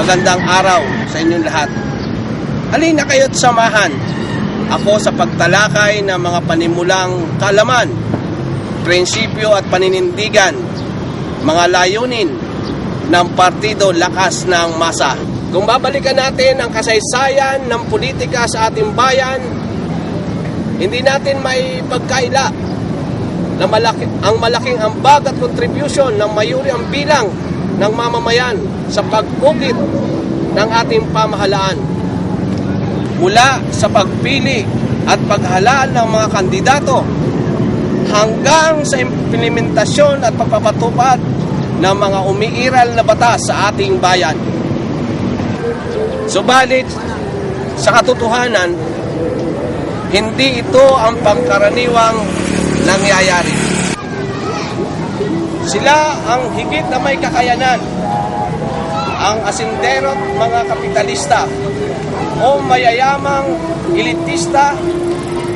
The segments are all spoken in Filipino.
Magandang araw sa inyong lahat. Halina kayo't samahan ako sa pagtalakay ng mga panimulang kaalaman, prinsipyo at paninindigan, mga layunin ng Partido Lakas ng Masa. Kung babalikan natin ang kasaysayan ng politika sa ating bayan, hindi natin may pagkaila na ang malaking ambag at contribution ng mayuri ang bilang ng mamamayan sa pag-ukit ng ating pamahalaan. Mula sa pagpili at paghalaan ng mga kandidato hanggang sa implementasyon at pagpapatupad ng mga umiiral na batas sa ating bayan. Subalit, sa katotohanan, hindi ito ang pangkaraniwang nangyayari. Sila ang higit na may kakayanan, ang asendero't mga kapitalista o mayayamang elitista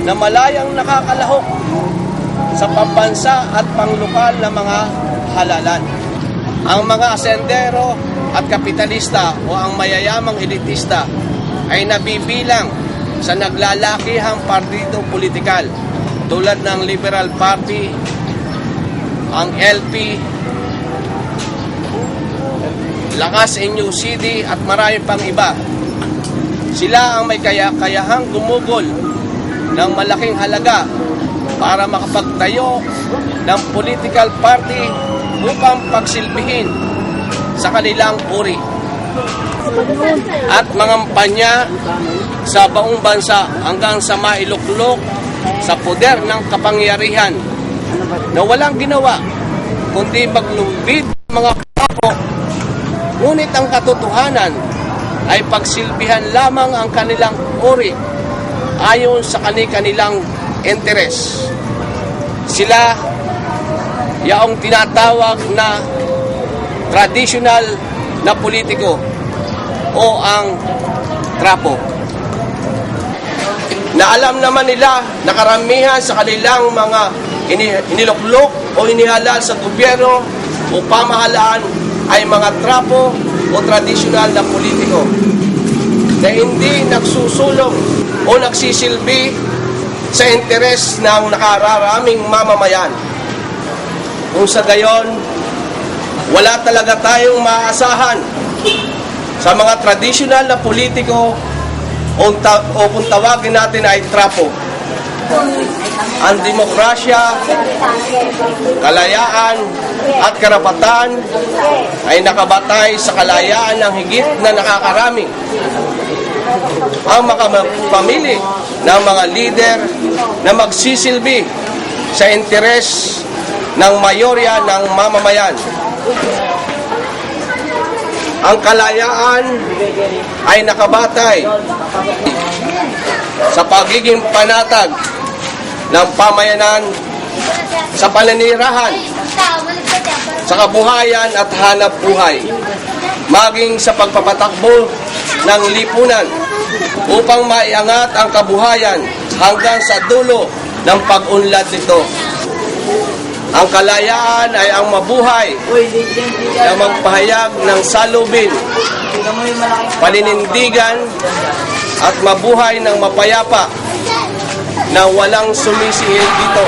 na malayang nakakalahok sa pambansa at panglokal na mga halalan. Ang mga asendero at kapitalista o ang mayayamang elitista ay nabibilang sa naglalakihang partido politikal tulad ng Liberal Party, ang LP, Lakas NUCD at marami pang iba. Sila ang may kayahang gumugol ng malaking halaga para makapagtayo ng political party upang pagsilbihin sa kanilang uri at mangampanya sa buong bansa hanggang sa mailuklok sa poder ng kapangyarihan na walang ginawa kundi maglumbid mga kapo. Ngunit ang katotohanan ay pagsilbihan lamang ang kanilang uri ayon sa kanilang interes. Sila yaong tinatawag na traditional na politiko o ang trapo. Na alam naman nila na karamihan sa kanilang mga iniluklok o inihalal sa gobyerno o pamahalaan ay mga trapo o tradisyonal na politiko na hindi nagsusulong o nagsisilbi sa interes ng nakararaming mamamayan. Kung sa gayon, wala talaga tayong maaasahan sa mga tradisyonal na politiko o kung tawagin natin ay trapo. Ang demokrasya, kalayaan at karapatan ay nakabatay sa kalayaan ng higit na nakakarami. Ang makapamili ng mga lider na magsisilbi sa interes ng mayorya ng mamamayan. Ang kalayaan ay nakabatay sa pagiging panatag ng pamayanan sa paninirahan, sa kabuhayan at hanap buhay, maging sa pagpapatakbo ng lipunan upang maiangat ang kabuhayan hanggang sa dulo ng pag-unlad nito. Ang kalayaan ay ang mabuhay na magpahayag ng salubin, paninindigan at mabuhay ng mapayapa na walang sumisingil dito.